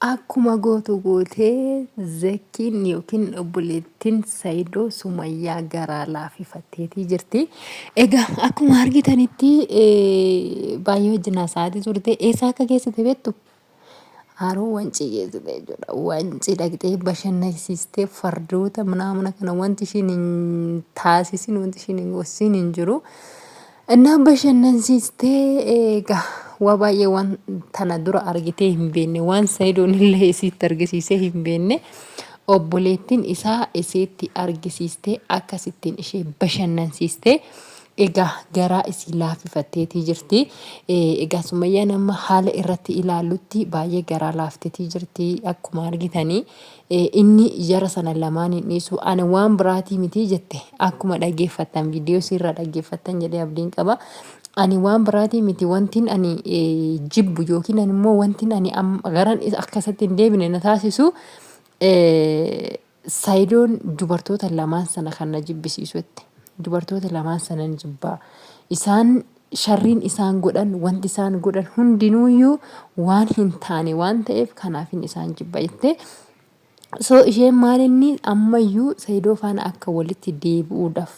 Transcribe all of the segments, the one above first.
Akkuma gootu gootee zakkiin yookiin obboleettiin Saayidoo Sumayyaa garaa laafifatteetii jirti. Egaa akkuma argitanitti baay'ee wajjin haasa'aa turte. Eessaa akka geessite beektu? Haroo wancii geessite jechuudha. Wancii dhaqxee bashannansiistee fardoota mana kana wanti ishiin hin taasisin wanti ishiin hin gossiin hin jiru. Innaa bashannansiistee egaa waa baay'ee waan tana dura argitee hin beekne waan Saayidoon illee isiitti argisiisee hin beekne obboleettiin isaa isiitti argisiistee akkasittiin ishee bashannansiistee egaa garaa isii laafifatteetii jirti. Egaa Sumayyaan amma haala irratti ilaallutti baay'ee garaa laafteetii jirti akkuma argitanii. Inni jara sana lamaan hin dhiisu ani waan biraatii miti jette akkuma dhaggeeffattan viidiyoo sirra dhaggeeffattan jedhee abdiin qaba. Ani waan biraatii miti wantiin ani jibbu yookiin immoo wantiin ani garan akkasatti hin deebine na taasisu Saayidoon dubartoota lamaan sana kan na jibbisiisutti. Dubartoota lamaan sana ni jibbaa. Isaan sharriin isaan godhan wanti isaan godhan hundinuuyyuu waan hin taane waan ta'eef kanaafin isaan jibba jettee. So isheen maalinni ammayyuu Saayidoo faana akka walitti deebi'uudhaaf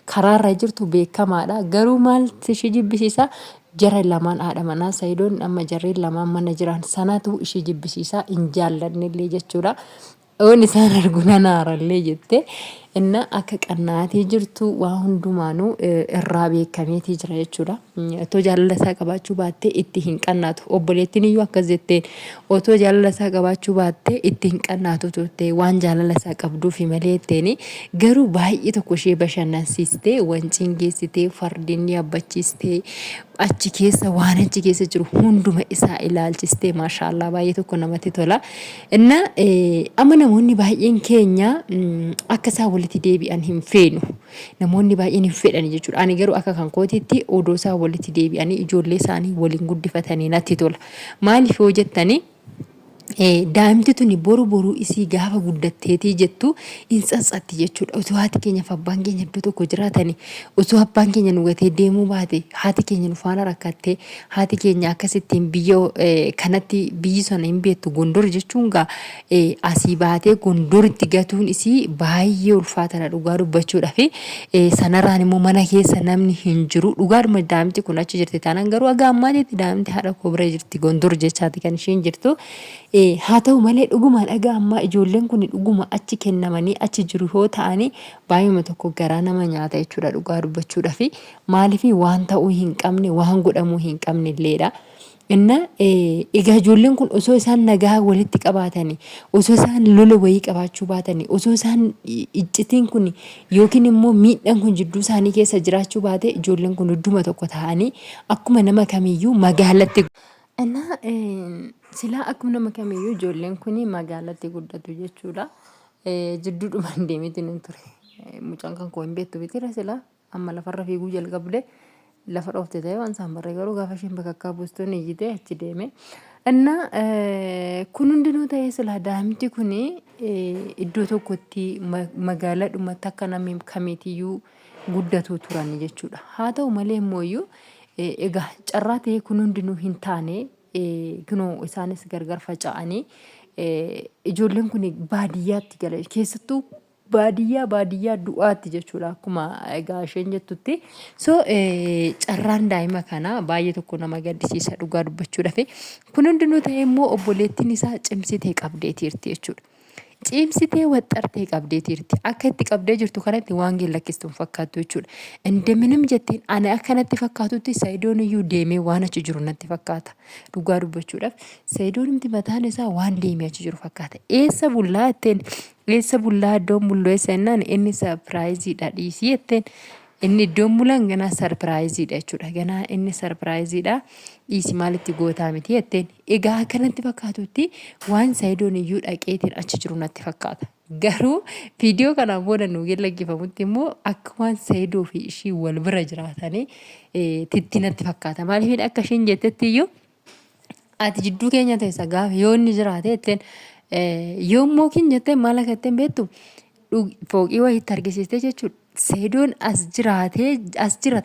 karaarra jirtu beekamaadha. Garuu maal ishee jibbisiisa? Jara lamaan haadha manaa Saayidoon amma jarreen lamaan mana jiran sanatu ishee jibbisiisa hin jaallannellee jechuudha. Oon isaan arguna naarallee jette. Inna akka qannaatii jirtu waa hundumaanuu irraa beekameetii jira jechuudha. Otoo jaalala isaa qabaachuu baattee itti hin qannaatu. Obboleettiin iyyuu akkas jetteen otoo jaalala isaa qabaachuu baattee itti hin qannaatu turte waan jaalala isaa qabduufi malee jetteeni. Garuu baay'ee tokko ishee bashannansiistee wanciin geessitee fardeen yaabbachiistee achi keessa waan achi keessa jiru hunduma isaa ilaalchistee maashaallah baay'ee tokko namatti tola. Inna amma namoonni baay'een keenya akka isaa walitti deebi'an hin feenu. Namoonni baay'een hin fedhan jechuudha. Ani garuu akka kan kootiitti odoo isaa walitti deebi'anii ijoollee isaanii waliin guddifatanii natti tola. Maaliif yoo jettanii daa'imti tuni boru isii gaafa guddatteetii jettu hin tsatsatti jechuudha. Otoo haati keenya fi abbaan keenya iddoo tokko jiraatanii otoo abbaan keenya nu gatee deemuu baate haati keenya nu faana rakkattee haati keenya akkasittiin biyya kanatti biyyi sana hin beektu Gondor jechuun gaa asii baatee Gondoritti gatuun isii baay'ee ulfaatadha dhugaa dubbachuudhaaf. Sanarraan immoo mana keessa namni hin jiru. Dhugaadhuma daa'imti kun achi jirti taanaan garuu aga ammaatitti daa'imti haadha koo bira jirti Gondor jechaati kan isheen jirtu. Haa ta'u malee dhugumaan dhagaa ammaa ijoolleen kun dhuguma achi kennamanii achi jiru yoo ta'anii baay'uma tokko garaa nama nyaata jechuudha dhugaa dubbachuudhaaf. Maaliif waan ta'uu hin qabne waan godhamuu hin qabne illeedha. Inna egaa ijoolleen kun osoo isaan nagaa walitti qabaatanii osoo isaan lola wayii qabaachuu baatanii osoo isaan iccitiin kun yookiin immoo miidhaan kun jidduu isaanii keessa jiraachuu baate ijoolleen kun idduma tokko ta'anii akkuma nama kamiyyuu magaalatti. Inna silaa akkuma nama kamiyyuu ijoolleen kun magaalatti guddatu jechuudha. Jidduudhumaan deemeetiin hin ture. Mucaan kan koo hin beektu bitira silaa amma lafarra fiiguu jalqabde lafa dhoofte ta'e waan isaan barree garuu gaafa isheen bakakkaa buustuun iyyitee achi deeme. Inna kun hundinuu ta'ee silaa daa'imti kun iddoo tokkotti magaalaadhumatti akka namni kamiitiyyuu guddatu turan jechuudha. Haa ta'u malee immoo egaa carraa ta'ee kun hundinuu hin taane kunoo isaanis gargar faca'anii ijoolleen kun baadiyyaatti galan keessattuu baadiyyaa du'aatti jechuudha akkuma egaa isheen jettutti. So carraan daa'ima kana baay'ee tokko nama gaddisiisa dhugaa dubbachuudhaaf. Kun hundinuu ta'ee immoo obboleettiin isaa cimsitee qabdeetiirti jechuudha. Cimsitee waxxartee qabdeetiirti. Akka itti qabdee jirtu kanatti waan geellakkistuun fakkaattu jechuudha. Indeeminim jettiin ani akkanatti fakkaatutti Saayidoon iyyuu deemee waan achi jiru natti fakkaata. Dhugaa dubbachuudhaaf Saayidoon imti mataan isaa waan deemee achi jiru fakkaata. Eessa bullaa jetteen eessa bullaa iddoon bulloo eessa jennaan inni sarpiraayiziidha dhiisii jetteen. Inni iddoon bulan ganaa sarpiraayiziidha jechuudha. Ganaa inni sarpiraayiziidha dhiisii maalitti gootaa miti jetteen. Egaa akkanatti fakkaatutti waan Saayidoon iyyuu dhaqeetiin achi jiru natti fakkaata. Garuu viidiyoo kanaan booda nu geellaggifamutti immoo akka waan Saayidoo fi ishii wal bira jiraatanii titti natti fakkaata. Maaliif akka isheen jettetti iyyuu ati jidduu keenya teessa gaafa yoo inni jiraate jetteen yoommoo kin jetteen maal akka jetteen beektu fooqii wayiitti argisiiste jechuudha. Seedoon as jira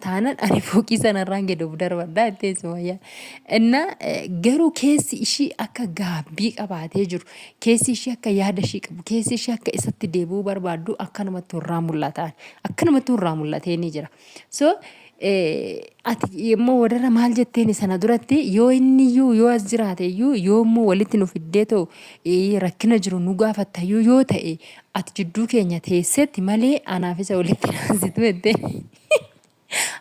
taanan ani fooqii sanarraan gad of darbadhaa jettee sumayyaan. Innaa garuu keessi ishii akka gaabbii qabaatee jiru, keessi ishii akka yaada ishii qabu, keessi ishii akka isatti deebi'uu barbaaddu akkanumatti irraa mul'ataan, akkanumatti irraa mul'atee ni jira. So ati immoo warra maal jetteen sana duratti yoo inni iyyuu yoo as jiraate iyyuu yoo immoo walitti nu fiddee ta'u rakkina jiru nu gaafatta iyyuu yoo ta'e ati jidduu keenya teessetti malee anaaf isa walitti naasitu jettee.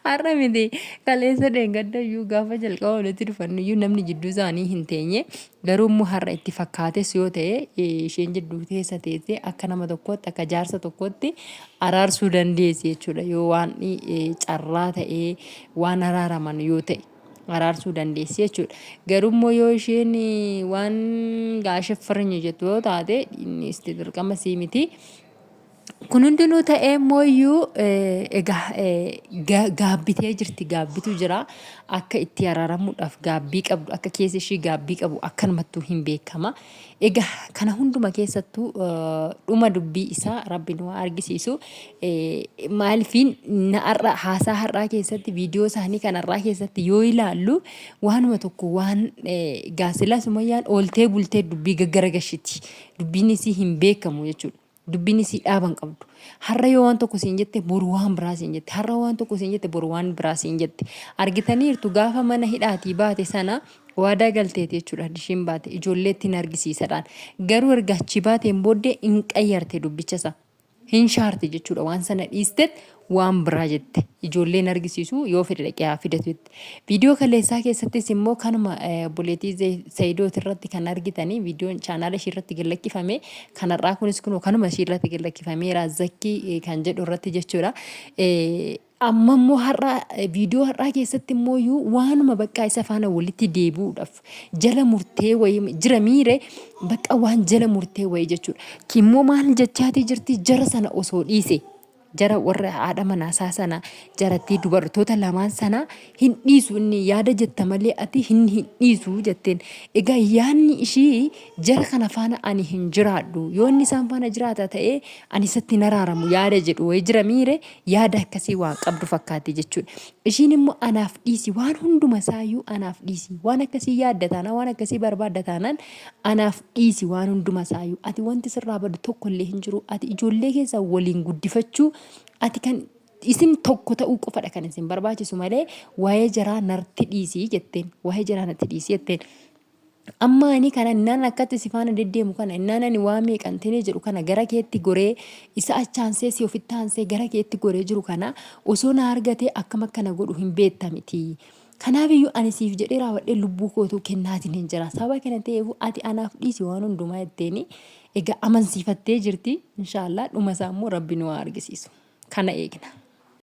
Har'a miti kaleessa dheengadda iyyuu gaafa jalqaba walitti dhufannu iyyuu namni jidduu isaanii hin teenye garuu immoo har'a itti fakkaates yoo ta'e isheen jidduu keessa teessee akka nama tokkootti akka jaarsa tokkootti araarsuu dandeessi jechuudha. Yoo waan carraa ta'ee waan araaraman yoo ta'e araarsuu dandeessi jechuudha. Garuu immoo yoo isheen waan gaasheffarnye jettu yoo taate inni isti dirqama sii miti. Kun hundinuu ta'ee immoo gaabbitee jirti, gaabbitu jira. Akka itti araaramuudhaaf gaabbii qabdu, akka keessi ishii gaabbii qabu akkanumattuu hin beekama. Egaa kana hunduma keessattuu dhuma dubbii isaa Rabbi nu argisiisu. Maalifiin haasaa har'aa keessatti viidiyoo isaanii kanarraa keessatti yoo ilaallu waanuma tokko waan gaasila sumayyaan ooltee bultee dubbii gaggaragashiti. Dubbiin isii hin beekamu jechuudha. Dubbiin isii dhaaban qabdu. Har'a yoo waan tokko siin jette boru waan biraa siin jette. Har'a waan tokko siin jette boru waan biraa siin jette. Argitaniirtu gaafa mana hidhaatii baate sana waadaa galteeti jechuudha. Isheen baate ijoolleetti hin argisiisadhaan. Garuu erga achi baateen booddee hin qayyarte dubbichasa. Hin shaarte jechuudha. Waan sana dhiistetti waan biraa jette. Ijoolleen argisiisu yoo fedhe dhaqee haa fidatu jette. Viidiyoo kaleessaa keessattis immoo kanuma obboleettii Sayidoot irratti kan argitanii viidiyoon chaanaala ishii irratti gallakkifame kanarraa kunis kunoo kanuma ishii irratti gallakkifameera zakkii kan jedhu irratti jechuudha. Amma immoo viidiyoo har'aa keessatti immoo waanuma bakka isa faana walitti deebi'uudhaaf jala murtee wayii jira miire bakka waan jala murtee wayii jechuudha. Kimmoo maal jechaatii jirti jara sana osoo dhiise. Jara warra haadha manaasaa sana jaratti dubartoota lamaan sana hin dhiisu inni yaada jetta malee ati hin dhiisu jetteen. Egaa yaadni ishii jara kana faana ani hin jiraadhu. Yoo inni isaan faana jiraata ta'ee ani isatti naraaramu yaada jedhu wayi jira miire yaada akkasii waan qabdu fakkaatti jechuudha. Ishiin immoo anaaf dhiisi waan hunduma isaayyuu anaaf dhiisi. Waan akkasii yaadda taanaan waan akkasii barbaadda taanaan anaaf dhiisi waan hunduma isaayyuu. Ati wanti sirraa badu tokko illee hin jiru. Ati ijoollee keessaa waliin guddifachuu ati kan isin tokko ta'uu qofadha kan isin barbaachisu malee waa'ee jaraa narti dhiisii jetteen. Waa'ee jaraa narti dhiisii jetteen. Amma ani kana innaan akkatti si faana deddeemu kana innaan ani waa meeqantinee jedhu kana gara keetti goree isa achaansee si ofitti aansee gara keetti goree jiru kana osoo na argatee akkam akkana godhu hin beektamiti. Kanaafiyyuu ani siif jedhee raawwadhee lubbuu kootuu kennaatiin hin jira. Sababa kana ta'eef ati anaaf dhiisi waan hundumaa jetteeni. Egaa amansiifattee jirti. Inshaallah dhuma isaa immoo Rabbi nu haa argisiisu. Kana eegna.